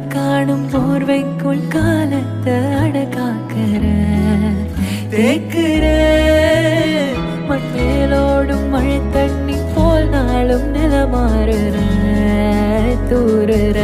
காணும் போர்வைக்குள் காலத்தை அடக்காக்கிற தேக்குற மண்ணேலோடும் மழை தண்ணி போல் நாளும் நிலமாறுற தூறுற